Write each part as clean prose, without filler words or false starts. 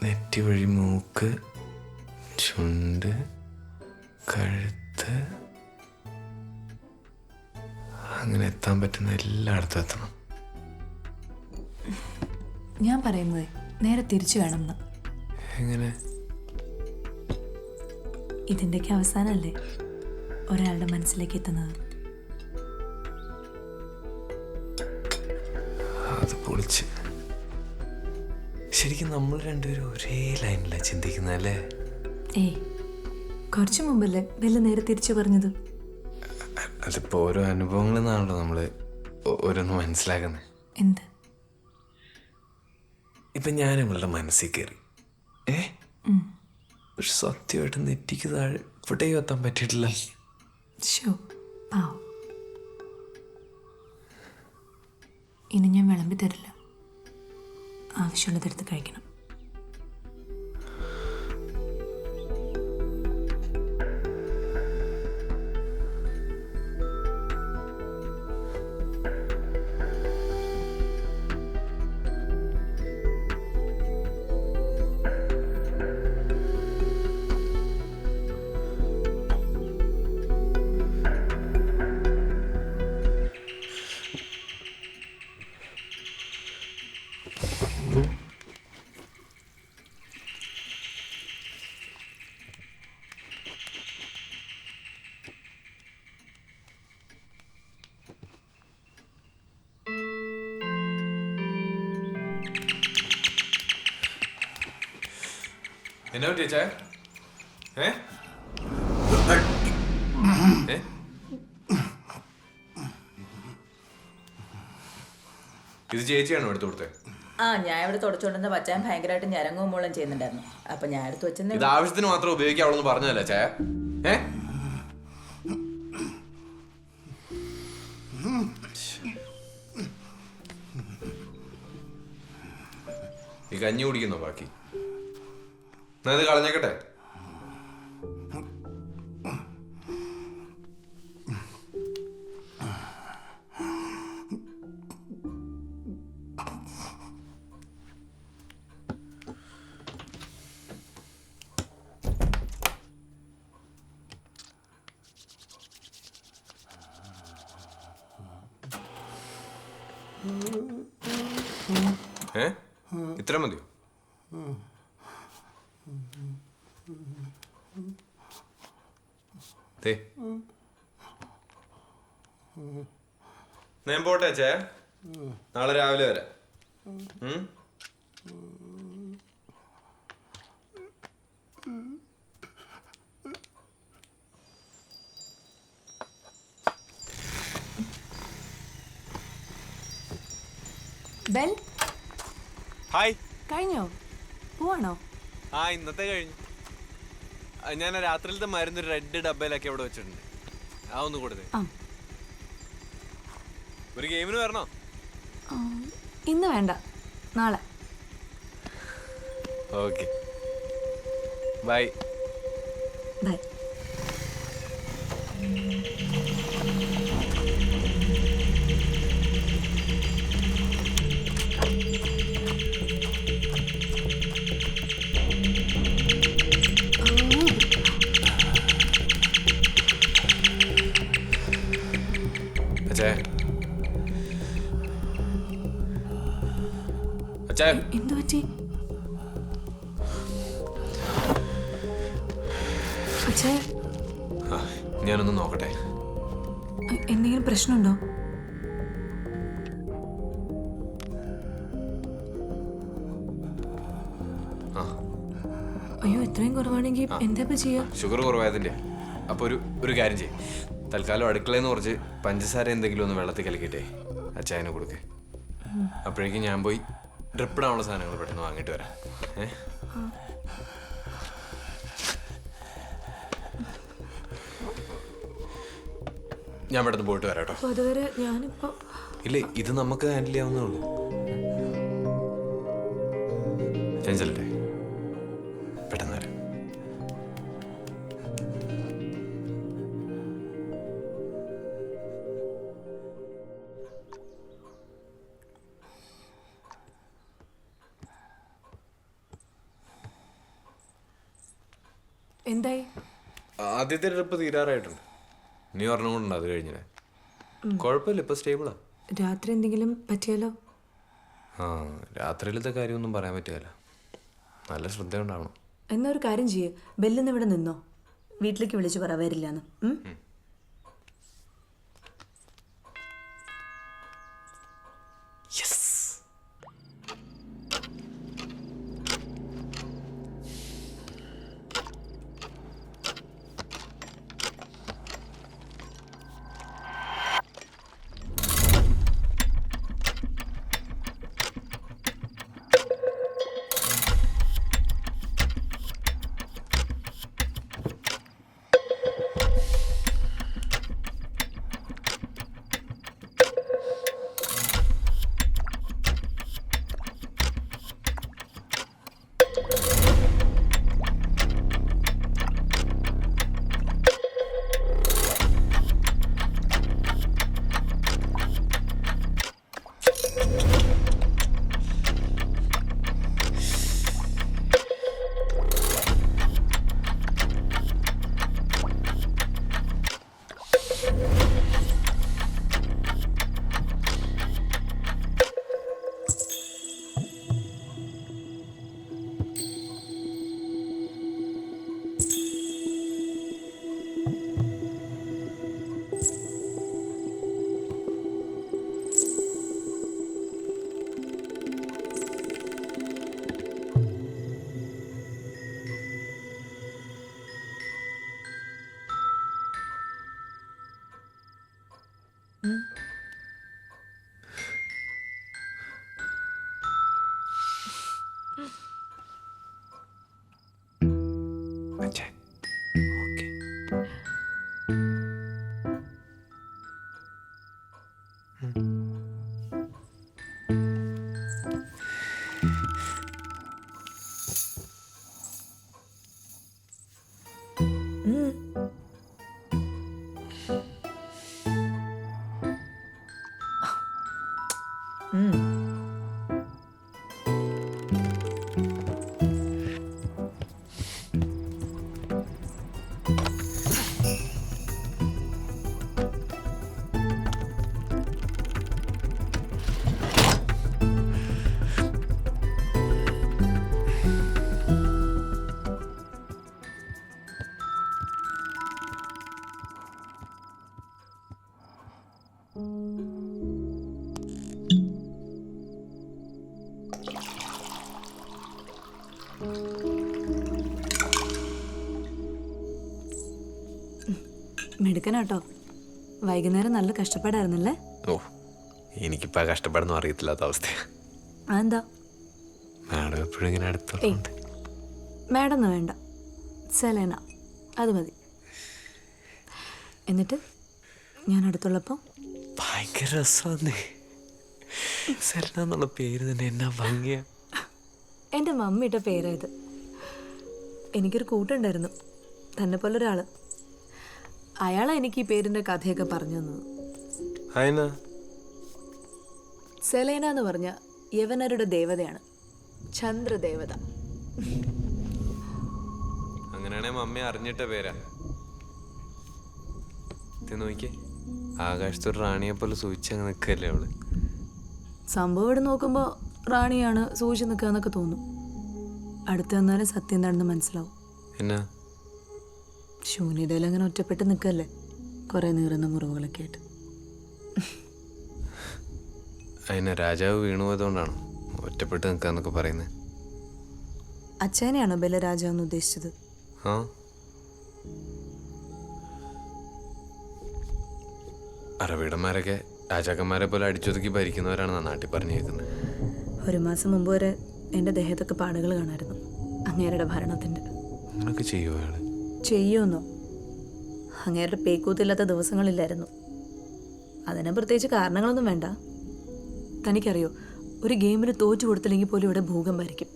നെറ്റി വഴി മൂക്ക്, ചുണ്ട്, കഴുത്ത്, അങ്ങനെ എത്താൻ പറ്റുന്ന എല്ലായിടത്തും എത്തണം. ഞാൻ പറയുന്നത് നേരെ തിരിച്ചു വേണമെന്ന്. എങ്ങനെ? ഇതിൻ്റെയൊക്കെ അവസാനമല്ലേ ഒരാളുടെ മനസ്സിലേക്ക് എത്തുന്നത്. അത് പൊളിച്ച്. ശരിക്കും നമ്മൾ രണ്ടുപേരും ഒരേ ലൈനിലാണ് ചിന്തിക്കുന്നതല്ലേ? ഏയ്, കുറച്ചു മുമ്പല്ലേ ബെല്ല് നേരെ തിരിച്ചു പറഞ്ഞത്. അതിപ്പോൾ ഓരോ അനുഭവങ്ങളിൽ നിന്നാണല്ലോ നമ്മൾ ഓരോന്ന് മനസ്സിലാക്കുന്നത്. എന്ത്? ഇപ്പം ഞാൻ ഇവളുടെ മനസ്സിൽ കയറി, പക്ഷെ സത്യമായിട്ട് നെറ്റിക്ക് താഴെ ഇവിടെയും എത്താൻ പറ്റിയിട്ടില്ല. ഷോ പാവം. ഇനി ഞാൻ വിളമ്പി തരില്ല. ആവശ്യമുള്ളതെടുത്ത് കഴിക്കണം. എന്നാ പറ്റിയ? ഇത് ചേച്ചിയാണോ എടുത്തു കൊടുത്തത്? ഞാൻ ഇവിടെ തുടച്ചോണ്ടെന്ന് പച്ചാൻ ഭയങ്കരമായിട്ട് ഞരങ്ങും മൂളം ചെയ്യുന്നുണ്ടായിരുന്നു. അപ്പൊ ഞാൻ എടുത്ത് വെച്ചെന്ന്. ഇത് ആവശ്യത്തിന് മാത്രം ഉപയോഗിക്കാവുള്ളൂ പറഞ്ഞതല്ലേ ചായ? ഈ കഞ്ഞി കുടിക്കുന്നോ ബാക്കി? എന്നാ ഇത് കളഞ്ഞേക്കട്ടെ. ഇത്ര മതിയോ? ഞാൻ പോട്ടെ ചേ, നാളെ രാവിലെ വരാം. Bell hi. കഴിഞ്ഞോ? പോവാണോ? ഇന്നത്തെ കഴിഞ്ഞു. ഞാൻ രാത്രിയിലത്തെ മരുന്ന് റെഡ് ഡബ്ബയിലൊക്കെ ഇവിടെ വെച്ചിട്ടുണ്ട്. ഒന്ന് കൊടുത്തേ. ഒരു ഗെയിമിന് വരണോ? ഇന്ന് വേണ്ട, നാളെ. Okay, bye. ബൈ. എന്തു പറ്റി? ഞാനൊന്ന് നോക്കട്ടെ. എന്തെങ്കിലും പ്രശ്നമുണ്ടോ? അയ്യോ, ഇത്രയും കുറവാണെങ്കിൽ എന്താ ചെയ്യാ? ഷുഗർ കുറവായതിന്റെ. അപ്പൊ ഒരു കാര്യം ചെയ്യും, തൽക്കാലം അടുക്കളയെന്ന് കുറച്ച് പഞ്ചസാര എന്തെങ്കിലും ഒന്ന് വെള്ളത്തിൽ കലക്കിട്ടെ അച്ചായനെ കൊടുക്കേ. അപ്പോഴേക്കും ഞാൻ പോയി ഡ്രിപ്പിടാനുള്ള സാധനങ്ങൾ പെട്ടെന്ന് വാങ്ങിട്ട് വരാം. ഞാൻ പെട്ടെന്ന് പോയിട്ട് വരാം കേട്ടോ. ഇല്ലേ, ഇത് നമുക്ക് ഹാൻഡിൽ ചെയ്യാവുന്നേ ഉള്ളൂ. ഞാൻ ചെല്ലട്ടെ, പെട്ടെന്ന് വരാം. എന്തായി? ആദ്യത്തെ ട്രിപ്പ് തീരാറായിട്ടുണ്ട്. നീ ഒരെണ്ണം കൊണ്ടുണ്ട്, അത് കഴിഞ്ഞില്ലേ? കുഴപ്പമില്ല, ഇപ്പൊ സ്റ്റേബിളാ. രാത്രി എന്തെങ്കിലും പറ്റിയാലോ? ആ, രാത്രിയിലത്തെ കാര്യമൊന്നും പറയാൻ പറ്റുകയില്ല. നല്ല ശ്രദ്ധ ഉണ്ടാവണം. എന്നാ ഒരു കാര്യം ചെയ്യ്, ബെല്ലിന്ന് ഇവിടെ നിന്നോ, വീട്ടിലേക്ക് വിളിച്ച് പറ വരില്ലാന്ന്. മിടുക്കനാട്ടോ. വൈകുന്നേരം നല്ല കഷ്ടപ്പാടായിരുന്നല്ലേ? ഓ, എനിക്കിപ്പോ കഷ്ടപ്പാടൊന്നും അറിയത്തില്ലാത്ത അവസ്ഥയാ. അതെന്താ? മാഡം എപ്പോഴും ഇങ്ങനെ അടുത്തുണ്ട്. മാഡം ഒന്നും വേണ്ട, സെലേന അത് മതി. എന്നിട്ട് ഞാൻ അടുത്തുള്ളപ്പോ ഭയങ്കര രസമാണ്. സെലന എന്നുള്ള പേര് തന്നെ എന്നാ ഭംഗിയാ. എൻ്റെ മമ്മി ഇട്ട പേരായത്. എനിക്കൊരു കൂട്ടുണ്ടായിരുന്നു, തന്നെ പോലെ ഒരാള്. അയാളാ എനിക്ക് ഈ പേരിന്റെ കഥയൊക്കെ പറഞ്ഞു തന്നത്. സെലേന എന്ന് പറഞ്ഞ യവനരുടെ ദേവതയാണ്, ചന്ദ്രദേവത. അങ്ങനെയാണെ മമ്മി അറിഞ്ഞിട്ട പേരാ. നോക്കിയേ, ആകാശത്തൊരു റാണിയെ പോലെ സൂചിച്ചങ്ങ് നിൽക്കല്ലേ അവള്. സംഭവം ഇവിടെ നോക്കുമ്പോ റാണിയാണ് സൂചിച്ച് നിൽക്കാന്നൊക്കെ തോന്നും. അടുത്ത് വന്നാലും സത്യം എന്താണെന്ന് മനസ്സിലാവും. എന്നാ ശൂന്യതയിൽ അങ്ങനെ ഒറ്റപ്പെട്ട് നിൽക്കല്ലേ, കുറെ നീറുന്ന മുറിവുകളൊക്കെ ആയിട്ട്. അതിനെ രാജാവ് വീണുപോയതുകൊണ്ടാണോ ഒറ്റപ്പെട്ട് നിൽക്കാന്നൊക്കെ പറയുന്നത്? അച്ഛനെയാണോ ബലരാജാവ് എന്ന് ഉദ്ദേശിച്ചത്? ആ, അറബിടന്മാരൊക്കെ രാജാക്കന്മാരെ പോലെ അടിച്ചൊതുക്കി ഭരിക്കുന്നവരാണ് നാട്ടിൽ പറഞ്ഞു കേൾക്കുന്നത്. 1 മാസം മുമ്പ് വരെ എൻ്റെ ദേഹത്തൊക്കെ പാടുകൾ കാണായിരുന്നു അങ്ങേരുടെ ഭരണത്തിൻ്റെ. അങ്ങനൊക്കെ ചെയ്യുമോ അയാള്? ചെയ്യുമെന്നോ? അങ്ങേരുടെ പേക്കൂത്തില്ലാത്ത ദിവസങ്ങളില്ലായിരുന്നു. അതിന് പ്രത്യേകിച്ച് കാരണങ്ങളൊന്നും വേണ്ട. തനിക്കറിയോ, ഒരു ഗെയിമിന് തോറ്റു കൊടുത്തില്ലെങ്കിൽ പോലും ഇവിടെ ഭൂകമ്പായിരിക്കും.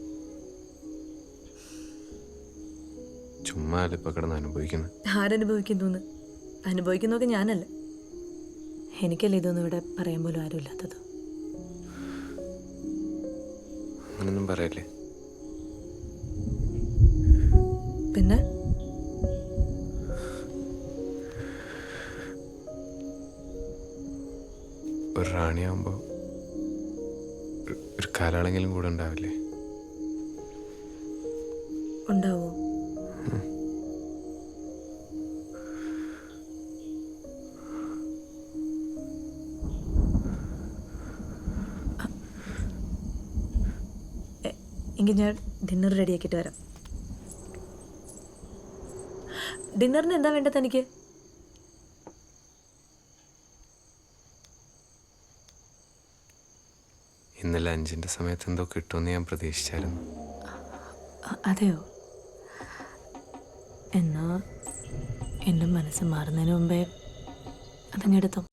ചുമ്മാ ഇപ്പൊ കിടന്ന് അനുഭവിക്കുന്നത്. ആരനുഭവിക്കുന്നു? അനുഭവിക്കുന്നതൊക്കെ ഞാനല്ലേ. എനിക്കല്ലേ ഇതൊന്നും ഇവിടെ പറയാൻ പോലും ആരുമില്ലാത്തത്. അങ്ങനൊന്നും പറയല്ലേ. പിന്നെ റാണിയാവുമ്പോൾ ഒരു കാലാളെങ്കിലും കൂടെ ഉണ്ടാവില്ലേ? ഉണ്ടാവോ? എങ്കിൽ ഞാൻ ഡിന്നർ റെഡിയാക്കിയിട്ട് വരാം. ഡിന്നറിന് എന്താ വേണ്ടത് തനിക്ക്? ഇന്നലെ 5-ന്റെ സമയത്ത് എന്തോ കിട്ടുമെന്ന് ഞാൻ പ്രതീക്ഷിച്ചായിരുന്നു. അതെയോ? എന്നാ എൻ്റെ മനസ്സ് മാറുന്നതിന് മുമ്പേ അതങ്ങെടുത്തോ.